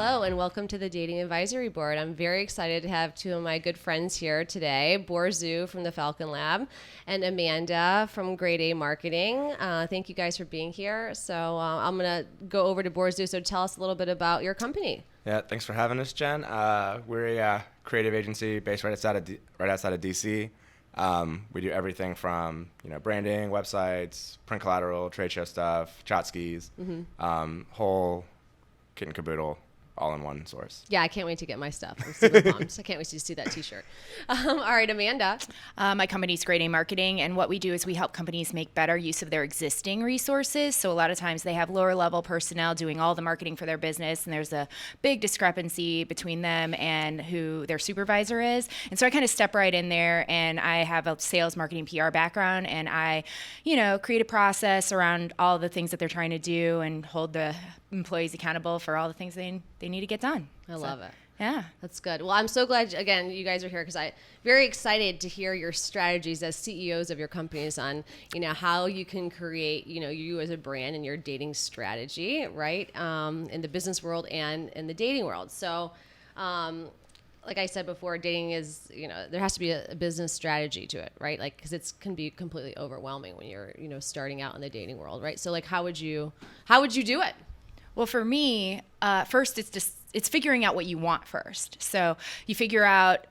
Hello, and welcome to the Dating Advisory Board. I'm very excited to have two of my good friends here today, Borzou from the Falcon Lab and Amanda from Grade A Marketing. Thank you guys for being here. So I'm going to go over to Borzou. So tell us a little bit about your company. Yeah, thanks for having us, Jen. We're a creative agency based right outside of DC. We do everything from branding, websites, print collateral, trade show stuff, chat skis, whole kit and caboodle, all in one source. Yeah, I can't wait to get my stuff. I'm super pumped. I can't wait to see that T-shirt. All right, Amanda. My company's Grade A Marketing, and what we do is we help companies make better use of their existing resources. So a lot of times they have lower level personnel doing all the marketing for their business, and there's a big discrepancy between them and who their supervisor is. And so I kind of step right in there, and I have a sales, marketing, PR background, and I, create a process around all the things that they're trying to do and hold the employees accountable for all the things they need to get done. I love it. Yeah. That's good. Well, I'm so glad, again, you guys are here because I'm very excited to hear your strategies as CEOs of your companies on, how you can create, you as a brand and your dating strategy, right, in the business world and in the dating world. So, like I said before, dating is, there has to be a business strategy to it, right? Like, because it can be completely overwhelming when you're, starting out in the dating world, right? So, like, how would you do it? Well, for me, first it's figuring out what you want first. So you figure out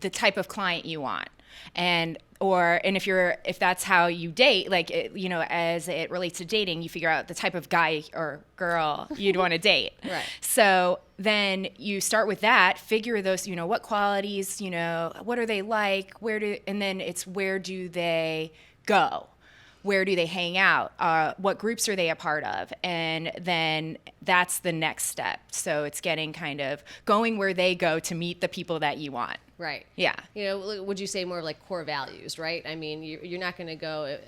the type of client you want, and if that's how you date, like as it relates to dating, you figure out the type of guy or girl you'd want to date. Right. So then you start with that, figure those, what qualities, what are they like, and then it's where do they go? Where do they hang out? What groups are they a part of? And then that's the next step. So it's getting kind of going where they go to meet the people that you want. Right. Yeah. Would you say more of like core values, right? I mean, you're not going to go,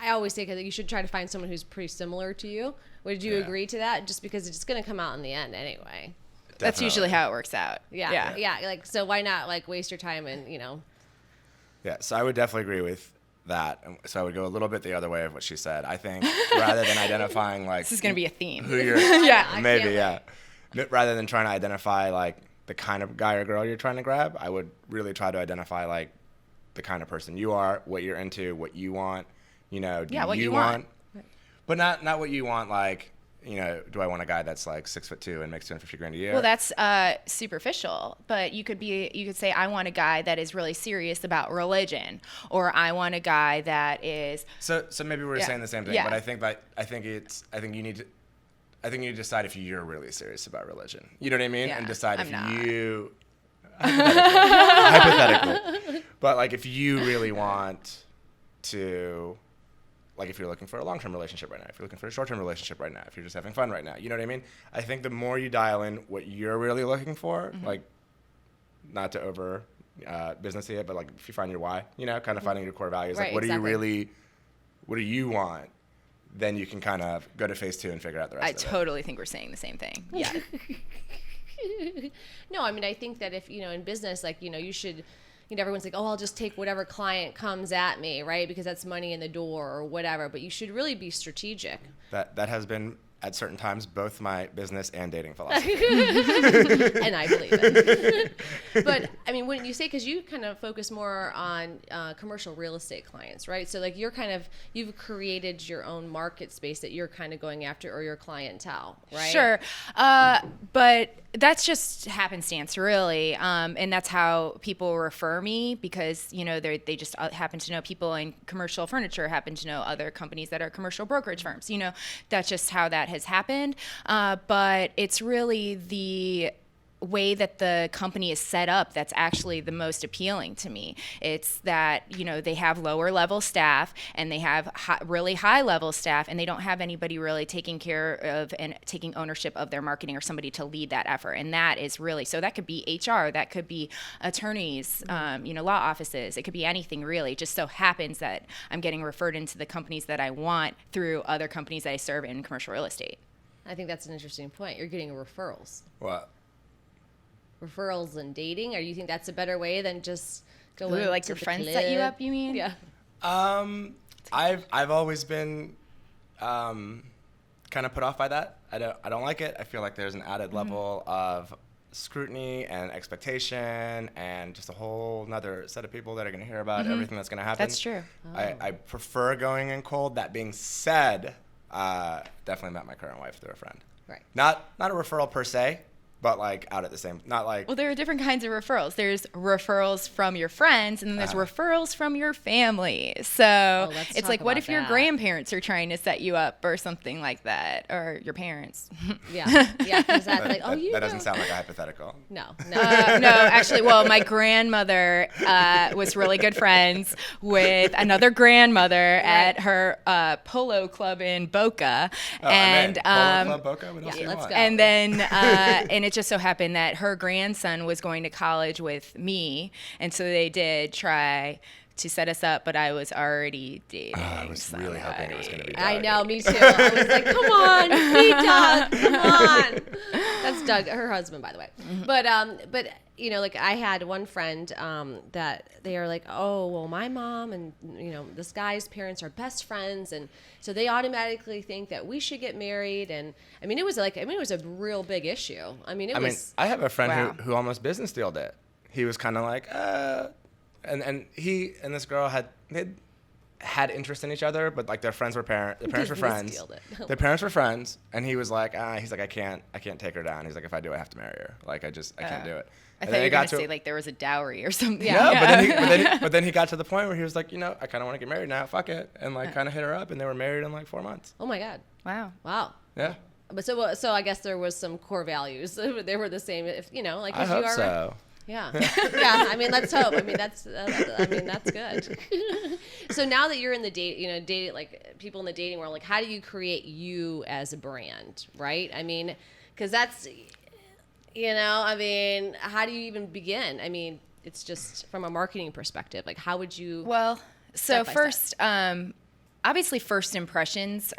I always say you should try to find someone who's pretty similar to you. Would you agree to that? Just because it's going to come out in the end anyway. Definitely. That's usually how it works out. Yeah. Like, so why not waste your time and, Yeah, so I would definitely agree with that. So I would go a little bit the other way of what she said. I think rather than identifying this is going to be a theme. Who you're, rather than trying to identify like the kind of guy or girl you're trying to grab, I would really try to identify like the kind of person you are, what you're into, what you want. What you want. But not what you want. Like, do I want a guy that's like 6'2" and makes $250,000 a year? Well, that's superficial. But you could say, I want a guy that is really serious about religion, or I want a guy that is. So maybe we're saying the same thing. Yeah. But I think you need to decide if you're really serious about religion. You know what I mean? Yeah, and decide I'm if not. you hypothetically. But like if you really want to. Like if you're looking for a long-term relationship right now, if you're looking for a short-term relationship right now, if you're just having fun right now, you know what I mean? I think the more you dial in what you're really looking for, like not to over businessy it, but like if you find your why, kind of finding your core values, Right, like what exactly. what do you want? Then you can kind of go to phase 2 and figure out the rest I of it. totally think we're saying the same thing. Yeah. No, I mean, I think that if, in business, like, you should, everyone's like, oh, I'll just take whatever client comes at me, right? Because that's money in the door or whatever. But you should really be strategic. That has been at certain times both my business and dating philosophy. And I believe it. But I mean, wouldn't you say, because you kind of focus more on commercial real estate clients, right? So like you've created your own market space that you're kind of going after, or your clientele, right? Sure. But that's just happenstance, really. And that's how people refer me because, they just happen to know people in commercial furniture, happen to know other companies that are commercial brokerage firms. That's just how that has happened. But it's really the way that the company is set up that's actually the most appealing to me. It's that, they have lower level staff and they have really high level staff, and they don't have anybody really taking care of and taking ownership of their marketing or somebody to lead that effort. And that is really, so that could be HR, that could be attorneys, law offices, it could be anything really. It just so happens that I'm getting referred into the companies that I want through other companies that I serve in commercial real estate. I think that's an interesting point. You're getting referrals. What? Referrals and dating? Or do you think that's a better way than just going like to your the friends club? set you up, you mean? Yeah. I've always been kind of put off by that. I don't like it. I feel like there's an added level of scrutiny and expectation and just a whole nother set of people that are going to hear about everything that's going to happen. That's true. I prefer going in cold. That being said, definitely met my current wife through a friend. Right. Not a referral per se, but like out at the same, not like. Well, there are different kinds of referrals. There's referrals from your friends, and then there's referrals from your family. So it's like, what if your grandparents are trying to set you up or something like that, or your parents? Yeah, exactly. That doesn't sound like a hypothetical. No. No, actually, well, my grandmother was really good friends with another grandmother at her polo club in Boca, Polo Club Boca. What else do you let's want? go. And then and it just so happened that her grandson was going to college with me, and so they did try to set us up, but I was already dating. I was really hoping it was going to be Doug. I know, me too. I was like, come on, be Doug, come on. That's Doug, her husband, by the way. But you know, like I had one friend that they are like, oh, well, my mom and, you know, this guy's parents are best friends, and so they automatically think that we should get married. And I mean, it was a real big issue. I have a friend who almost business dealed it. He was kind of like, and he and this girl had interest in each other, but like their parents were friends. Their parents were friends, and he was like, he's like, I can't take her down. He's like, if I do, I have to marry her. Like I can't do it. I thought you were going to say like there was a dowry or something. Yeah. But then he got to the point where he was like, you know, I kind of want to get married now. Fuck it, and like kind of hit her up, and they were married in like 4 months. Oh my God. Wow. Yeah. But so I guess there was some core values. They were the same. If you know, like I if hope you are. so. Yeah. Yeah. I mean, let's hope. I mean, that's good. So now that you're in the dating, like people in the dating world, like how do you create you as a brand, right? I mean, because that's, you know, I mean, how do you even begin? I mean, it's just from a marketing perspective, like how would you? Well, so first, obviously, first impressions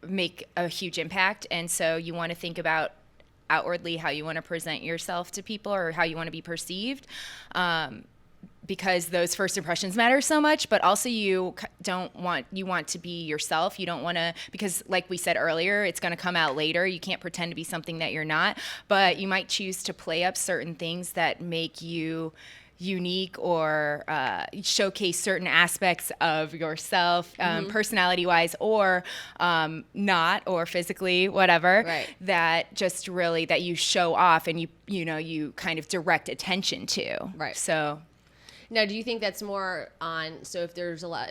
make a huge impact, and so you want to think about outwardly how you want to present yourself to people or how you want to be perceived, because those first impressions matter so much. But also you want to be yourself. You don't want to, because like we said earlier, it's going to come out later. You can't pretend to be something that you're not, but you might choose to play up certain things that make you unique or showcase certain aspects of yourself, personality-wise or not, or physically, whatever. Right. That just really that you show off and you kind of direct attention to. Right. So. Now, do you think that's more on? So if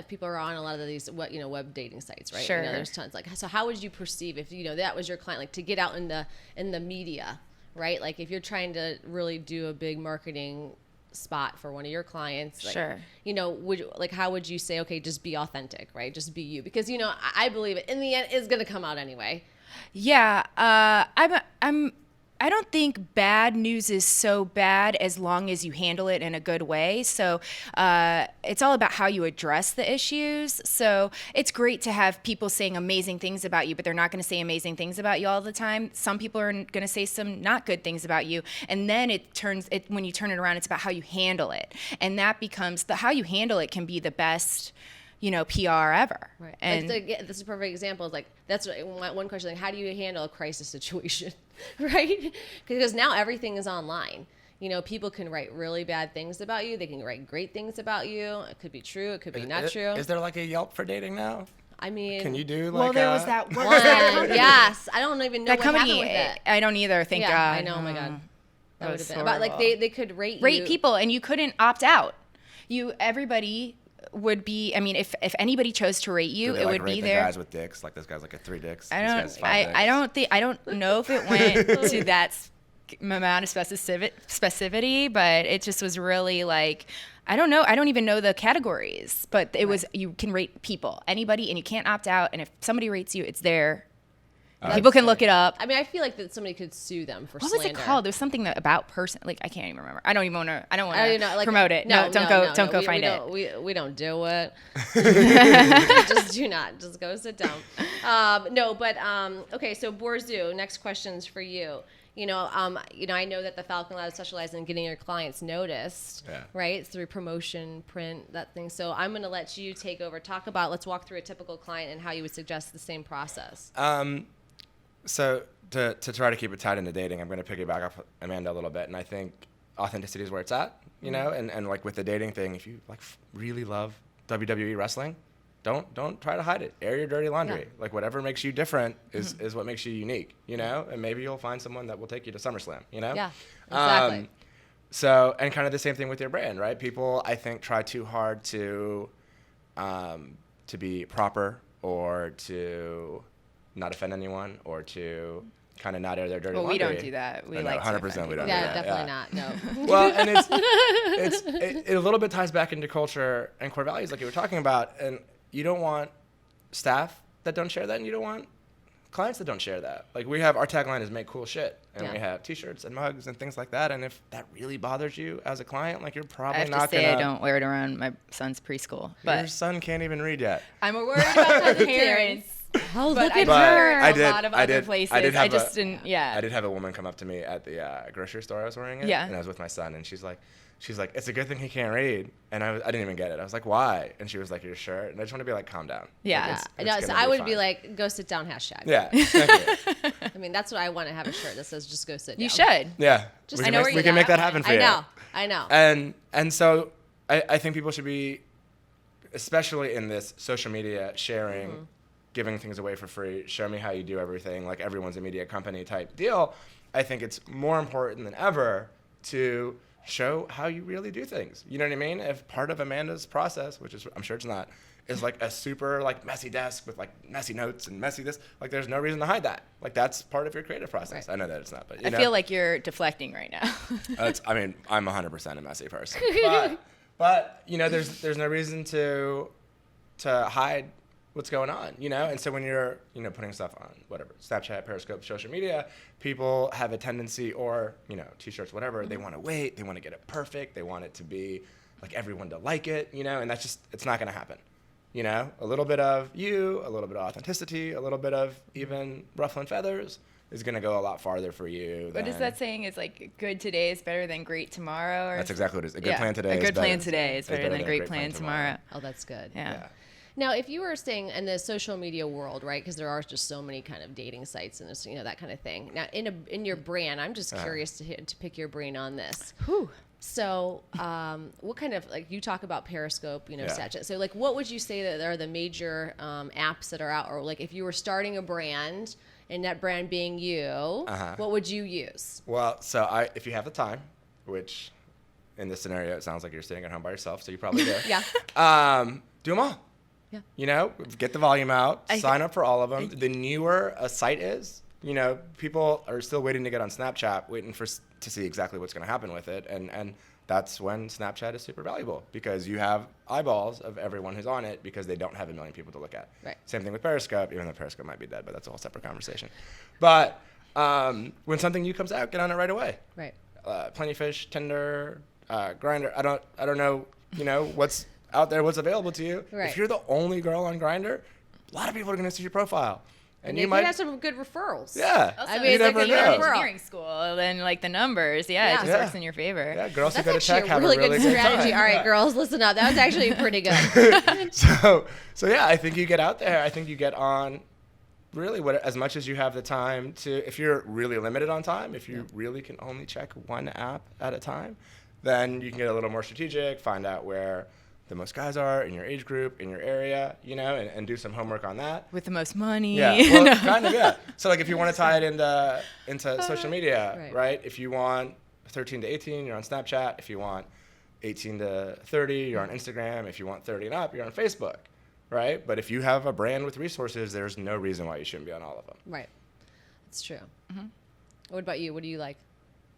people are on a lot of these web dating sites, right? Sure. You know, there's tons. Like, so how would you perceive if that was your client, like to get out in the media, right? Like if you're trying to really do a big marketing spot for one of your clients, like, sure, how would you say, okay, just be authentic, right? Just be you, because I believe it in the end is going to come out anyway. Yeah, I don't think bad news is so bad as long as you handle it in a good way. So it's all about how you address the issues. So it's great to have people saying amazing things about you, but they're not going to say amazing things about you all the time. Some people are going to say some not good things about you. And then when you turn it around, it's about how you handle it. And that becomes how you handle it can be the best PR ever. Right. And this is a perfect example. Is like, that's one question. Like, how do you handle a crisis situation? Right? Because now everything is online. People can write really bad things about you. They can write great things about you. It could be true. It could be not true. Is there like a Yelp for dating now? I mean, can you do like? Well, there was that one. Yes, I don't even know what happened with it. I don't either. Thank God. I know. Oh my God. That would have been. But like they could rate people, and you couldn't opt out. Everybody would be. I mean, if anybody chose to rate you, it would be there. Guys with dicks, like this guy's like a 3 dicks. I don't know if it went to that amount of specificity, but it just was really like, I don't know. I don't even know the categories, but it was, you can rate people, anybody, and you can't opt out. And if somebody rates you, it's there. People can look it up. I mean, I feel like that somebody could sue them for what slander. Was it called? There was something about person. Like, I can't even remember. I don't want to promote it. Don't go find it. We don't do it. Just do not. Just go sit down. Okay. So Borzou, next question's for you. I know that the Falcon Lab specializes in getting your clients noticed, right? Through promotion, print, that thing. So I'm going to let you take over. Let's walk through a typical client and how you would suggest the same process. So to try to keep it tied into dating, I'm going to piggyback off Amanda a little bit, and I think authenticity is where it's at, you know, and like with the dating thing, if you like really love WWE wrestling, don't try to hide it. Air your dirty laundry. Yeah. Like whatever makes you different is what makes you unique, you know, and maybe you'll find someone that will take you to SummerSlam, you know? Yeah, exactly. So, and kind of the same thing with your brand, right? People, I think, try too hard to be proper or to not offend anyone or to kind of not air their dirty laundry. We don't do that. We like 100% we don't do Yeah, that. definitely not. No. Well, and it a little bit ties back into culture and core values like you were talking about. And you don't want staff that don't share that, and you don't want clients that don't share that. Like our tagline is make cool shit. And we have t-shirts and mugs and things like that. And if that really bothers you as a client, like you're probably I not going to. I don't wear it around my son's preschool. But your son can't even read yet. I'm worried about the parents. Oh, But look I at did her. wear it in a lot of other places. I just didn't, I did have a woman come up to me at the grocery store I was wearing it. Yeah. And I was with my son, and she's like, it's a good thing he can't read. And I didn't even get it. I was like, why? And she was like, you're sure? And I just want to be like, calm down. Yeah. Like, No, it's so gonna I would be fine. like, go sit down, hashtag. Yeah. Thank you. I mean, that's what I want to have a shirt that says just go sit down. You should. Yeah. Just- we I can know make, where we you can make got that happen for I you. know. I know. And so I think people should be, especially in this social media sharing, giving things away for free, show me how you do everything, like everyone's a media company type deal. I think it's more important than ever to show how you really do things. You know what I mean? If part of Amanda's process, which is I'm sure it's not, is like a super like messy desk with like messy notes and messy this, like there's no reason to hide that. Like that's part of your creative process. Right. I know that it's not, but I feel like you're deflecting right now. I'm 100% a messy person. But you know, there's no reason to hide what's going on, you know? And so when you're, you know, putting stuff on whatever, Snapchat, Periscope, social media, people have a tendency, or, you know, t-shirts, whatever, they want to wait, they want to get it perfect, they want it to be like everyone to like it, you know? And that's just, it's not going to happen. You know, a little bit of you, a little bit of authenticity, a little bit of even ruffling feathers is going to go a lot farther for you. What is that saying? Is like good today is better than great tomorrow? Or That's exactly what it is. A good plan today A is good better. plan today is better than a great plan tomorrow. Oh, that's good. Yeah. Now, if you were staying in the social media world, right, because there are just so many kind of dating sites and this, you know, that kind of thing. Now, in your brand, I'm just curious to pick your brain on this. Whew. So, what kind of, like, you talk about Periscope, you know, Yeah. Snapchat. So, like, what would you say that are the major apps that are out? Or, like, if you were starting a brand, and that brand being you, what would you use? Well, so if you have the time, which in this scenario, it sounds like you're sitting at home by yourself, so you probably do. Yeah. Do them all. Yeah. You know, get the volume out, sign up for all of them. The newer a site is, you know, people are still waiting to get on Snapchat, waiting to see exactly what's going to happen with it. And that's when Snapchat is super valuable, because you have eyeballs of everyone who's on it because they don't have a million people to look at. Right. Same thing with Periscope, even though Periscope might be dead, but that's a whole separate conversation. But when something new comes out, get on it right away. Right. Plenty of Fish, Tinder, Grindr. I don't know, you know, what's out there, what's available to you. Right. If you're the only girl on Grindr, a lot of people are going to see your profile. And you you might have some good referrals. Yeah. Also, I mean, you it's like never a know. referral. engineering school, then like the numbers, it just Yeah. works in your favor. Yeah, girls who That's go to actually tech a have really, a really good strategy. time. All right, Yeah. girls, listen up. That was actually pretty good. So yeah, I think you get out there. I think you get on really as much as you have the time to. If you're really limited on time, if you really can only check one app at a time, then you can get a little more strategic, find out where the most guys are in your age group, in your area, you know, and do some homework on that. With the most money. Yeah, well, kind of, yeah. So like if you want to tie it into social media, right? If you want 13 to 18, you're on Snapchat. If you want 18 to 30, you're on Instagram. If you want 30 and up, you're on Facebook, right? But if you have a brand with resources, there's no reason why you shouldn't be on all of them. Right. That's true. What about you? What do you like?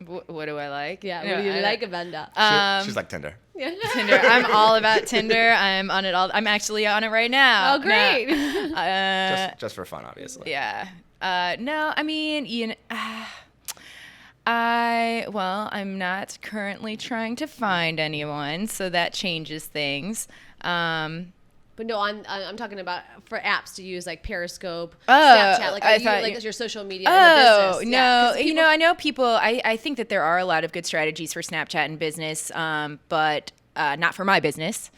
What do I like? Yeah, No, what do you I- like, Amanda? She's like Tinder. Yeah. Tinder. I'm all about Tinder. I'm on it all. I'm actually on it right now. Oh, great. No, Just for fun, obviously. yeah. No, I mean, you know, I'm not currently trying to find anyone, so that changes things. But no, I'm talking about for apps to use like Periscope, Oh, Snapchat. Like, I are you, thought like you- as your social media in Oh, the business? no. Yeah, 'cause You know, I know people, I think that there are a lot of good strategies for Snapchat and business, but not for my business.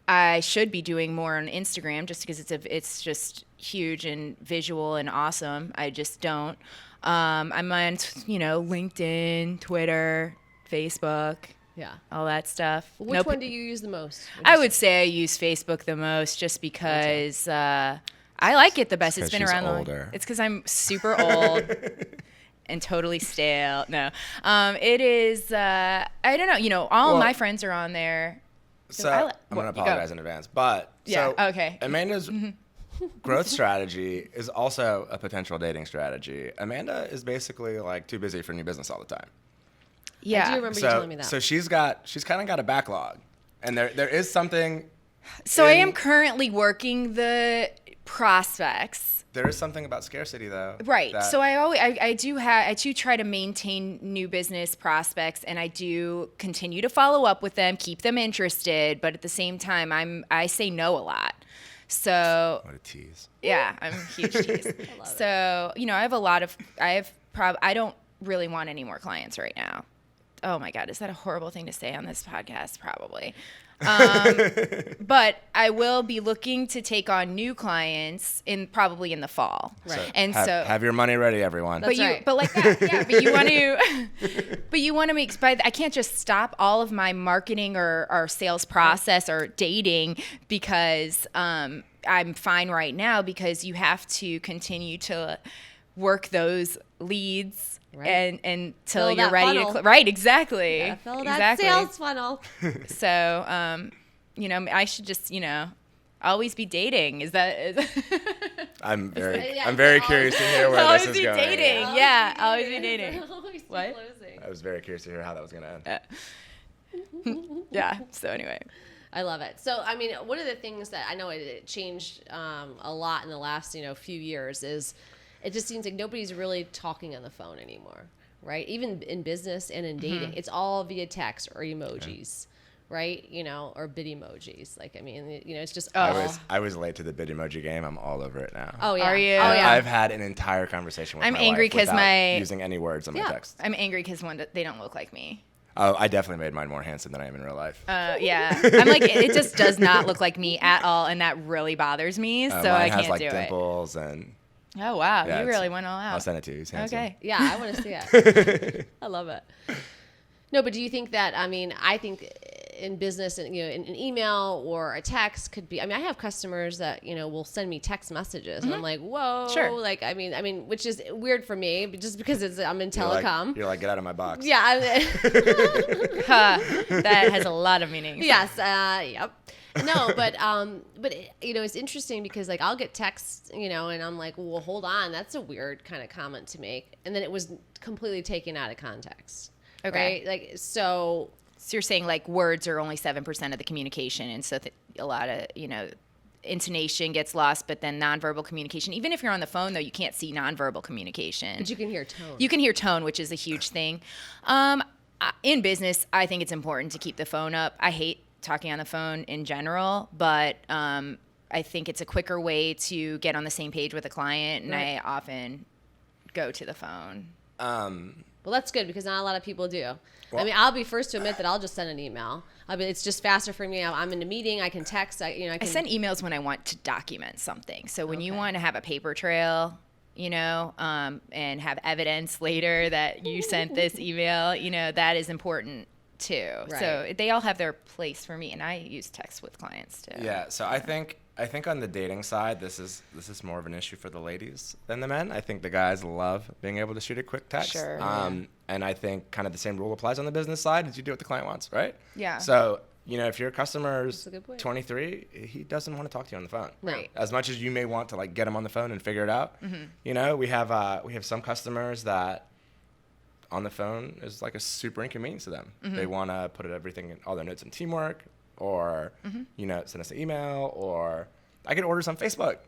I should be doing more on Instagram just because it's just huge and visual and awesome. I just don't. I'm on, LinkedIn, Twitter, Facebook. Yeah. All that stuff. Which one do you use the most? I would say I use Facebook the most just because I like it the best. It's been around older. It's because I'm super old and totally stale. No. It is, I don't know. All my friends are on there. So I'm going to apologize in advance. But yeah, okay. Amanda's growth strategy is also a potential dating strategy. Amanda is basically like too busy for new business all the time. Yeah. I do remember you telling me that. So she's kind of got a backlog, and there is something. So I am currently working the prospects. There is something about scarcity, though. Right. So I do try to maintain new business prospects, and I do continue to follow up with them, keep them interested, but at the same time, I say no a lot. So what a tease. Yeah, I'm a huge tease. So I don't really want any more clients right now. Oh my God, is that a horrible thing to say on this podcast? Probably. But I will be looking to take on new clients probably in the fall. Right. So have your money ready, everyone. That's right. But like that, yeah. But you want to I can't just stop all of my marketing or sales process or dating because I'm fine right now because you have to continue to work those leads. Right. And until you're ready to right, exactly. Yeah, fill that sales funnel. So, I should just, always be dating. Is that? I'm very curious to hear where this is going. Always be dating. Yeah, always be dating. What? I was very curious to hear how that was going to end. Yeah. So anyway. I love it. So, I mean, one of the things that I know it changed a lot in the last, few years is it just seems like nobody's really talking on the phone anymore, right? Even in business and in dating, it's all via text or emojis, right? Or bid emojis. Like, I mean, it's just. I was late to the bid emoji game. I'm all over it now. Oh yeah. Are you? Oh, yeah. I've had an entire conversation with I'm my angry wife without my using any words on my text. I'm angry because they don't look like me. Oh, I definitely made mine more handsome than I am in real life. Yeah. I'm like, it just does not look like me at all, and that really bothers me. So I can't do it. Mine has dimples and. Oh wow, yeah, you really went all out. I'll send it to you. He's handsome. Okay. Yeah, I want to see it. I love it. No, but do you think that? I mean, I think in business, and an email or a text could be. I mean, I have customers that will send me text messages, and I'm like, whoa, sure. Like, I mean, which is weird for me, but just because I'm in telecom. You're like, get out of my box. Yeah. That has a lot of meanings. Yes. Yep. No, but it's interesting because like I'll get texts, and I'm like, well, hold on, that's a weird kind of comment to make, and then it was completely taken out of context. Okay. Right? Like so you're saying like words are only 7% of the communication, and so a lot of intonation gets lost, but then nonverbal communication. Even if you're on the phone, though, you can't see nonverbal communication. But you can hear tone. You can hear tone, which is a huge thing. In business, I think it's important to keep the phone up. I hate talking on the phone in general, but I think it's a quicker way to get on the same page with a client, and I often go to the phone. Well, that's good because not a lot of people do. Well, I mean, I'll be first to admit that I'll just send an email. It's just faster for me. I'm in a meeting. I can text. I send emails when I want to document something. So when you want to have a paper trail, and have evidence later that you sent this email, that is important too. Right. So they all have their place for me, and I use text with clients too. Yeah. So I think on the dating side, this is more of an issue for the ladies than the men. I think the guys love being able to shoot a quick text. Sure. And I think kind of the same rule applies on the business side as you do what the client wants, right? Yeah. So, if your customer's 23, he doesn't want to talk to you on the phone. Right. As much as you may want to like get him on the phone and figure it out. Mm-hmm. We have some customers that on the phone is like a super inconvenience to them. Mm-hmm. They want to put all their notes in Teamwork, or send us an email, or I get orders on Facebook.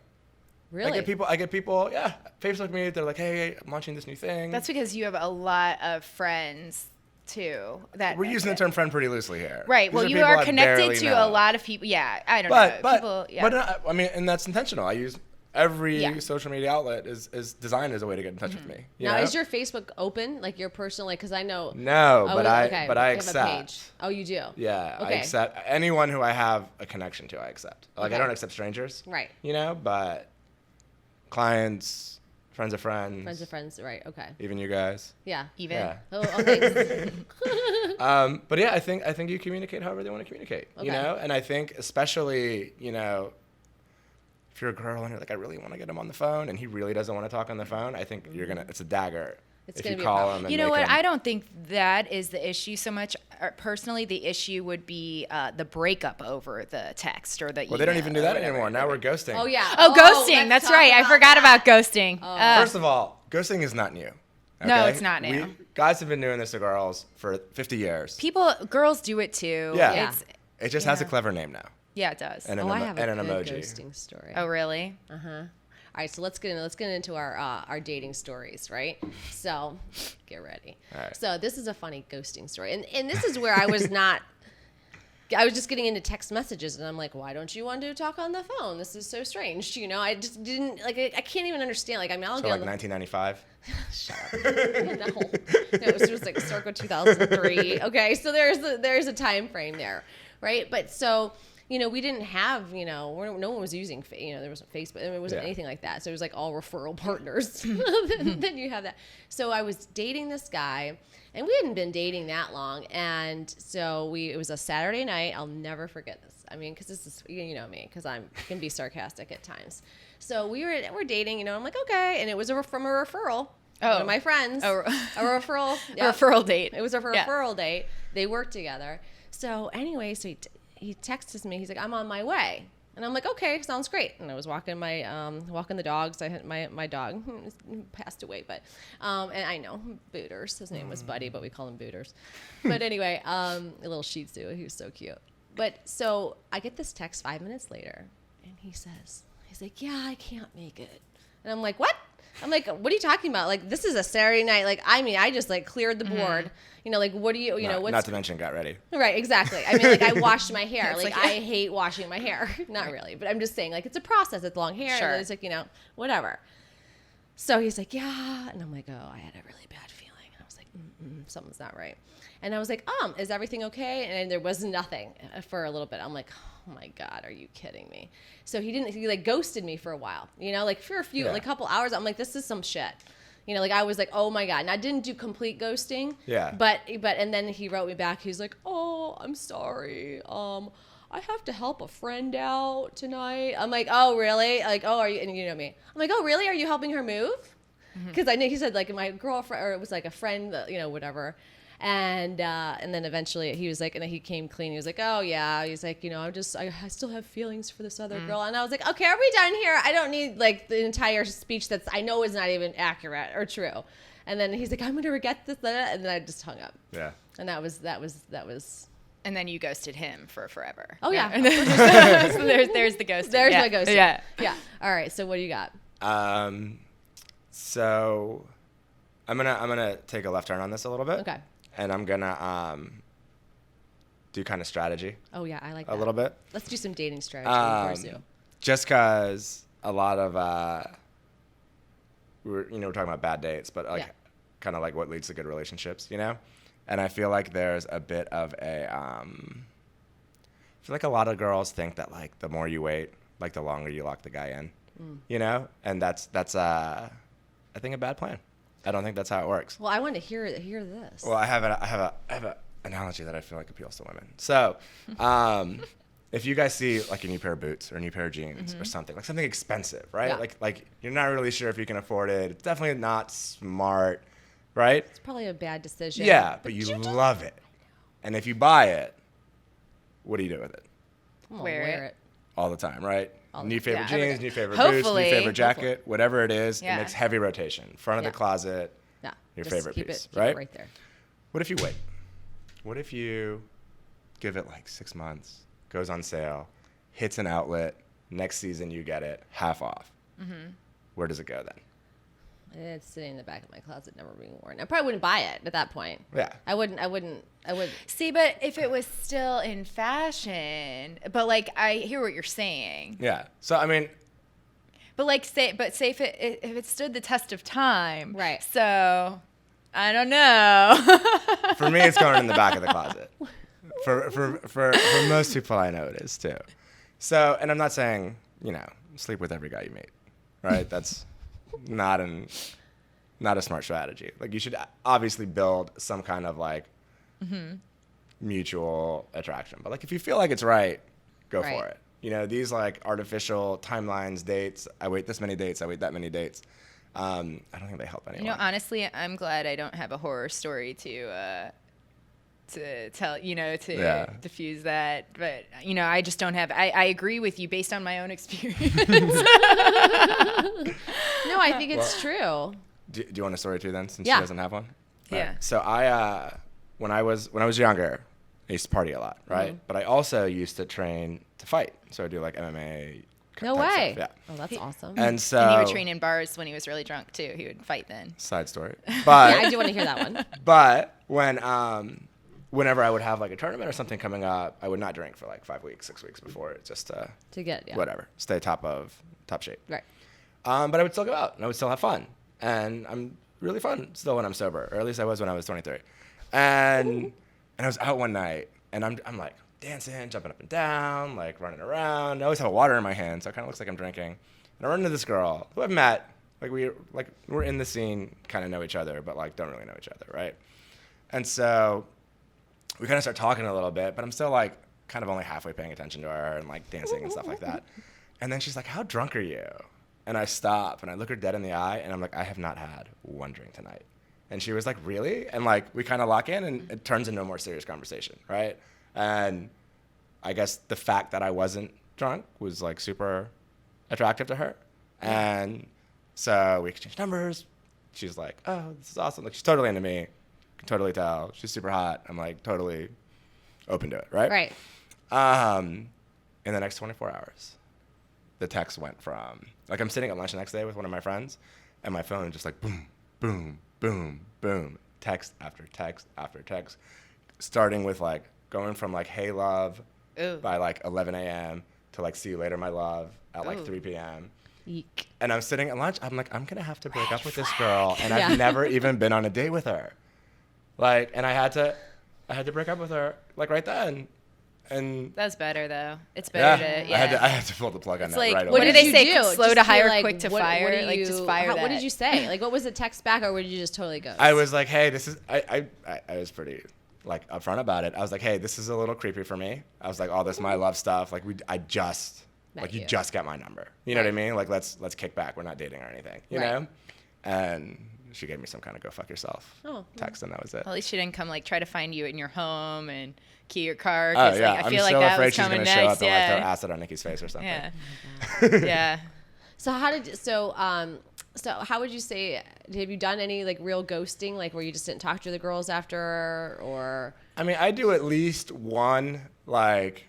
Really? I get people, yeah, Facebook me. They're like, hey, I'm launching this new thing. That's because you have a lot of friends too. We're using the term friend pretty loosely here. Right. These well, you are connected to know. a lot of people. Yeah, I don't know. But I mean, and that's intentional. I use every social media outlet is designed as a way to get in touch with me. You Now, know? is your Facebook open, like your personal, like, because I know. No, Oh, but okay. I You have a accept. page. Oh, you do? Yeah, I Okay. accept anyone who I have a connection to. I accept. Like Okay. I don't accept strangers. Right. You know, but clients, friends of friends. Friends of friends, right? Okay. Even you guys. Yeah. Even. Yeah. Oh, thanks. But yeah, I think you communicate however they want to communicate. You Okay. know, and I think especially if you're a girl and you're like, I really want to get him on the phone, and he really doesn't want to talk on the phone, I think it's a dagger. It's if gonna you be a call problem. him and You know make what? him- I don't think that is the issue so much. Personally, the issue would be the breakup over the text or the Well, they don't email even do or that whatever. anitemour. Now we're ghosting. Oh, yeah. Oh, ghosting. let's That's talk right. I about forgot that. about ghosting. First of all, ghosting is not new. No, okay? it's not new. Guys have been doing this to girls for 50 years. Girls do it too. Yeah. Yeah. It just has a Yeah. clever name now. Yeah, it does. And Oh, I have a an good emoji. ghosting story. Oh, really? All right, so let's get into our dating stories, right? So get ready. All right. So this is a funny ghosting story, and this is where I was not. I was just getting into text messages, and I'm like, why don't you want to talk on the phone? This is so strange, you know. I just didn't like. I can't even understand. Like, I mean, I'll So get like on the 1995. Shut up. No, it was just like circa 2003. Okay, so there's a time frame there, right? But so, we didn't have, no one was using, there wasn't Facebook, there wasn't Yeah. anything like that. So it was like all referral partners. Then you have that. So I was dating this guy, and we hadn't been dating that long, and so it was a Saturday night. I'll never forget this. I mean, because this is, you know me, because I can be sarcastic at times. So we're dating, I'm like, okay, and it was from a referral. One of my friends. Oh. A referral. A Yep. referral date. It was a Yeah. referral date. They worked together. So anyway, he texts me. He's like, I'm on my way. And I'm like, okay, sounds great. And I was walking walking the dogs. I had my dog passed away, but and I know Booters. His name was Buddy, but we call him Booters. But anyway, a little Shih Tzu. He was so cute. But so I get this text 5 minutes later, and he's like, yeah, I can't make it. And I'm like, what? I'm like, what are you talking about? Like, this is a Saturday night. Like, I mean, I just like cleared the board. Like, what do you, what's Not to mention got ready. right? Exactly. I mean, like, I washed my hair. It's Like, like- I hate washing my hair. Not really, but I'm just saying, like, it's a process. It's long hair. Sure. And it's like, whatever. So he's like, yeah. And I'm like, oh, I had a really bad feeling. And I was like, something's not right. And I was like, is everything okay? And there was nothing for a little bit. I'm like, oh my God, are you kidding me? So he like ghosted me for a while, like for a few, Yeah. like couple hours. I'm like, this is some shit. Like I was like, oh my God. And I didn't do complete ghosting. Yeah. But and then he wrote me back. He's like, oh, I'm sorry. I have to help a friend out tonight. I'm like, oh, really? Like, oh, are you, and you know me. I'm like, oh, really? Are you helping her move? Because I knew he said like my girlfriend, or it was like a friend, whatever. And then eventually he was like, and then he came clean. He was like, oh yeah. He's like, I still have feelings for this other girl. And I was like, okay, are we done here? I don't need like the entire speech that's I know is not even accurate or true. And then he's like, I'm gonna regret this, and then I just hung up. Yeah. And that was. And then you ghosted him for forever. Oh yeah. So there's the ghosting. There's yeah. my ghosting. Yeah. Yeah. All right. So what do you got? So I'm gonna take a left turn on this a little bit. Okay. And I'm gonna do kind of strategy Oh yeah, I like that. a little bit. Let's do some dating strategy. Borzou. Just because a lot of we're talking about bad dates, but like Yeah. kind of like what leads to good relationships, And I feel like there's a bit of a I feel like a lot of girls think that like the more you wait, like the longer you lock the guy in, and that's I think a bad plan. I don't think that's how it works. Well, I want to hear this. Well, I have a analogy that I feel like appeals to women. So, if you guys see like a new pair of boots or a new pair of jeans or something, like something expensive, right? Yeah. Like you're not really sure if you can afford it. It's definitely not smart, right? It's probably a bad decision. Yeah, but you love it. And if you buy it, what do you do with it? I'm gonna Wear wear it. it. All the time, right? New favorite yeah. jeans, new favorite boots, new Hopefully. favorite jacket, whatever it is. Yeah. It makes heavy rotation. Front of Yeah. the closet, Yeah. your Just favorite keep piece, it right? right there. What if you wait? What if you give it like 6 months, goes on sale, hits an outlet, next season you get it half off? Where does it go then? It's sitting in the back of my closet, never being worn. I probably wouldn't buy it at that point. Yeah. I wouldn't. See, but if it was still in fashion, but like I hear what you're saying. Yeah. So, I mean, But say if it stood the test of time. Right. So I don't know. For me, it's going in the back of the closet. For most people, I know it is too. So, and I'm not saying, sleep with every guy you meet, right? That's not a smart strategy. Like, you should obviously build some kind of mutual attraction. But like, if you feel like it's right, go for it. These like artificial timelines, dates. I wait this many dates. I wait that many dates. I don't think they help anyone. Honestly, I'm glad I don't have a horror story to tell, diffuse that. But, I just don't have, I agree with you based on my own experience. No, I think it's true. Do you want a story too then, since Yeah. she doesn't have one? Yeah. Right. So I, when I was younger, I used to party a lot, right? Mm-hmm. But I also used to train to fight. So I do like MMA. No type way. stuff. Yeah. Oh, that's awesome. And so. And he would train in bars when he was really drunk too. He would fight then. Side story. But. Yeah, I do want to hear that one. But whenever I would have like a tournament or something coming up, I would not drink for like 5 weeks, 6 weeks before it, just To get, yeah. whatever, stay top shape. Right. But I would still go out and I would still have fun, and I'm really fun still when I'm sober, or at least I was when I was 23. And I was out one night and I'm like dancing, jumping up and down, like running around. I always have water in my hand, so it kind of looks like I'm drinking. And I run into this girl who I've met, we're in the scene, kind of know each other, but like don't really know each other, right? And so we kind of start talking a little bit, but I'm still like kind of only halfway paying attention to her and like dancing and stuff like that. And then she's like, "How drunk are you?" And I stop and I look her dead in the eye and I'm like, "I have not had one drink tonight." And she was like, "Really?" And like we kind of lock in and it turns into a more serious conversation, right? And I guess the fact that I wasn't drunk was like super attractive to her. And so we exchanged numbers. She's like, "Oh, this is awesome." Like, she's totally into me. Can totally tell. She's super hot. I'm like totally open to it, right? Right. In the next 24 hours, the text went from, like, I'm sitting at lunch the next day with one of my friends, and my phone just like boom, boom, boom, boom, text after text after text, starting with like going from like, "Hey, love," Ooh. by like 11 a.m. to like, "See you later, my love," at like 3 p.m. And I'm sitting at lunch. I'm like, I'm going to have to break up with this girl. And Yeah. I've never even been on a date with her. Like, and I had to break up with her like right then. And That's better though. It's better to, yeah. I had to pull the plug on It's that like, right what away. do they say? do? Slow Just to be hire, like, quick to what fire. do Like, you- just fire that. What did you say? Like, what was the text back, or did you just totally ghost? I was like, "Hey, this is," I was pretty like upfront about it. I was like, "Hey, this is a little creepy for me." I was like, "All this my love stuff, like I just, Met like you you. just got my number. You know what I mean? Like, let's kick back. We're not dating or anything, you Right. know?" And she gave me some kind of "go fuck yourself" text, and that was it. At least she didn't come like try to find you in your home and key your car. Oh 'Cause, yeah, like, I I'm feel like so that afraid was she's coming gonna show next. up and like throw Yeah. acid on Nikki's face or something. Yeah. Yeah. So how would you say, have you done any like real ghosting, like where you just didn't talk to the girls after, or? I mean, I do at least one like,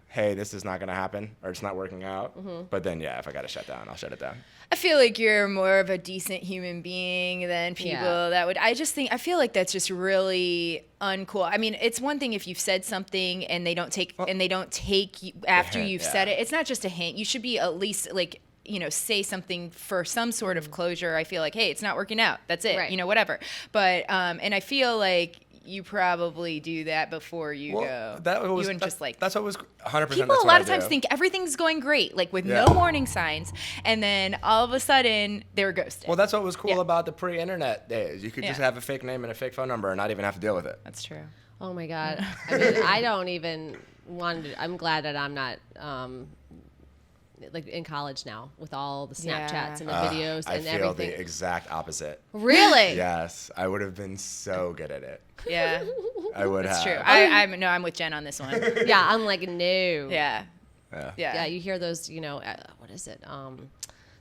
"Hey, this is not gonna happen," or "It's not working out." But then yeah, if I gotta shut down, I'll shut it down. I feel like you're more of a decent human being than people Yeah. that would. I feel like that's just really uncool. I mean, it's one thing if you've said something and they don't take you after hint, you've yeah. said it. It's not just a hint. You should be at least like, say something for some sort of closure. I feel like, hey, it's not working out. That's it. Right. Whatever. But and I feel like you probably do that before you go. You wouldn't just like. That's what was 100%. People that's a what lot I of times do. think everything's going great, like with Yeah. no warning signs, and then all of a sudden they're ghosted. Well, that's what was cool Yeah. about the pre-internet days. You could just Yeah. have a fake name and a fake phone number and not even have to deal with it. That's true. Oh my God. I mean, I don't even want to, I'm glad that I'm not, like in college now with all the Snapchats and the videos I and feel everything. the exact opposite. Really? Yes, I would have been so good at it. Yeah, I would that's have. true. I'm with Jen on this one. Yeah. I'm like, no. Yeah, Yeah. Yeah. You hear those, what is it?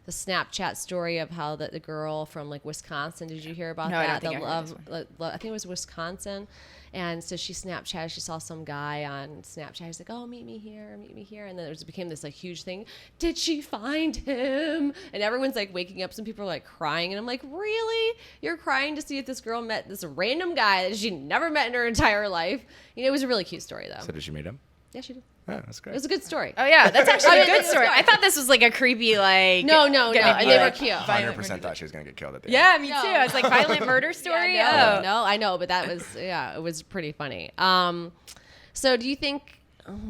The Snapchat story of how the girl from like Wisconsin. Did you hear about No, I that? don't think the I heard this I think it was Wisconsin. And so she Snapchatted. She saw some guy on Snapchat. He's like, "Oh, meet me here, meet me here." And then it became this like huge thing. Did she find him? And everyone's like waking up. Some people are like crying, and I'm like, "Really? You're crying to see if this girl met this random guy that she never met in her entire life?" It was a really cute story though. So did you meet him? Yeah, she did. Yeah, that's great. It was a good story. Oh yeah, that's actually a good it's story. good. I thought this was like a creepy like. No, gonna be they were like cute. 100% thought she was gonna get killed at the end. Yeah, me No. too. I was like violent murder story. Yeah, Oh. no, I know, but that was it was pretty funny. So do you think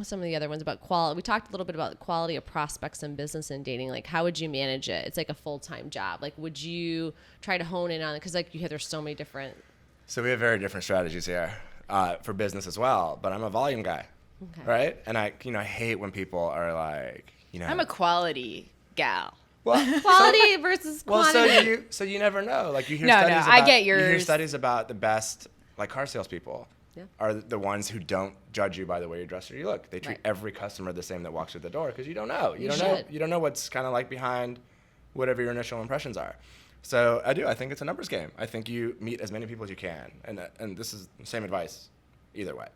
some of the other ones about quality? We talked a little bit about the quality of prospects in business and dating. Like, how would you manage it? It's like a full-time job. Like, would you try to hone in on it? Because like you hear, there's so many different. So we have very different strategies here for business as well. But I'm a volume guy, right? And I hate when people are like, I'm a quality gal. well, Quality versus well, quantity. so you never know. Like you hear No, studies no, about, I get you hear yours. studies about the best like car salespeople. Yeah. Are the ones who don't judge you by the way you dress or you look. They treat Right. every customer the same that walks through the door because you don't know. You don't know. should. You don't know what's kind of like behind whatever your initial impressions are. So I do. I think it's a numbers game. I think you meet as many people as you can, and this is the same advice either way.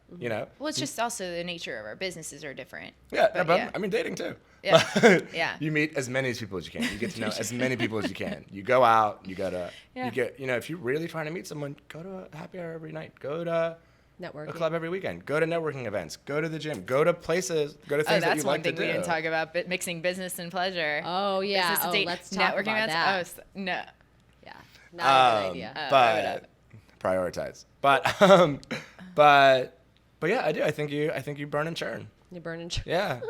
Well, it's just also the nature of our businesses are different. Yeah, But but yeah. I mean dating too. Yeah. But Yeah. You meet as many people as you can. You get to know as many people as you can. You go out. You go to. Yeah. You get. If you're really trying to meet someone, go to a happy hour every night. Go to Networking. a club every weekend. Go to networking events. Go to the gym. Go to places. Go to things that That's you one like thing to we do. didn't talk about, but mixing business and pleasure. Oh yeah. Business and date- Let's talk networking about events. that. Oh, no. Yeah. Not a good idea. I would But prioritize. But yeah, I do. I think you burn and churn. You burn and Yeah.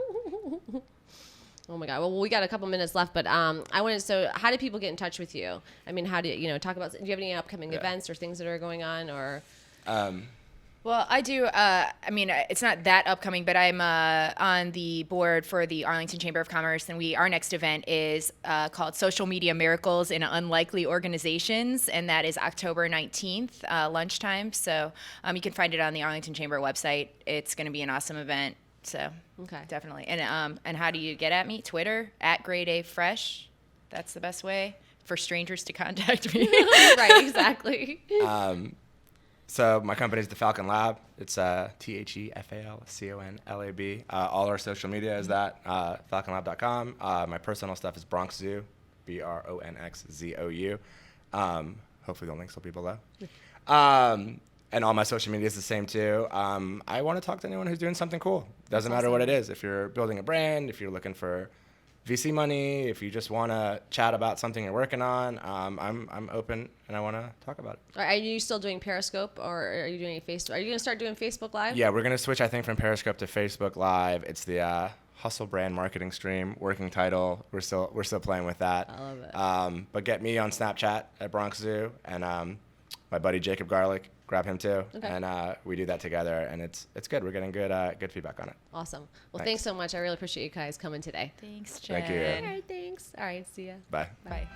Oh my God. Well, we got a couple minutes left, but I wanted. So, how do people get in touch with you? I mean, how do you talk about? Do you have any upcoming events or things that are going on, or? Well, I do. I mean, it's not that upcoming, but I'm on the board for the Arlington Chamber of Commerce, and our next event is called Social Media Miracles in Unlikely Organizations, and that is October 19th, lunchtime. So you can find it on the Arlington Chamber website. It's going to be an awesome event. So Okay. definitely. And how do you get at me? Twitter @GradeAFresh. That's the best way for strangers to contact me. Right. Exactly. So my company is the Falcon Lab. It's TheFalconLab. All our social media is that falconlab.com. My personal stuff is BronxZoo, BronxZou. Hopefully the links will be below. And all my social media is the same too. I want to talk to anyone who's doing something cool. Doesn't matter what it is. If you're building a brand, if you're looking for VC money, if you just want to chat about something you're working on, I'm open and I want to talk about it. Are you still doing Periscope, or are you doing Facebook? Are you going to start doing Facebook Live? Yeah, we're gonna switch. I think from Periscope to Facebook Live. It's the Hustle brand marketing stream. Working title. We're still playing with that. I love it. But get me on Snapchat at BronxZoo, and my buddy Jacob Garlic. Grab him too, Okay. and we do that together, and it's good. We're getting good feedback on it. Awesome. Well, thanks so much. I really appreciate you guys coming today. Thanks, Jen. Thank you. All right. Thanks. All right. See ya. Bye. Bye.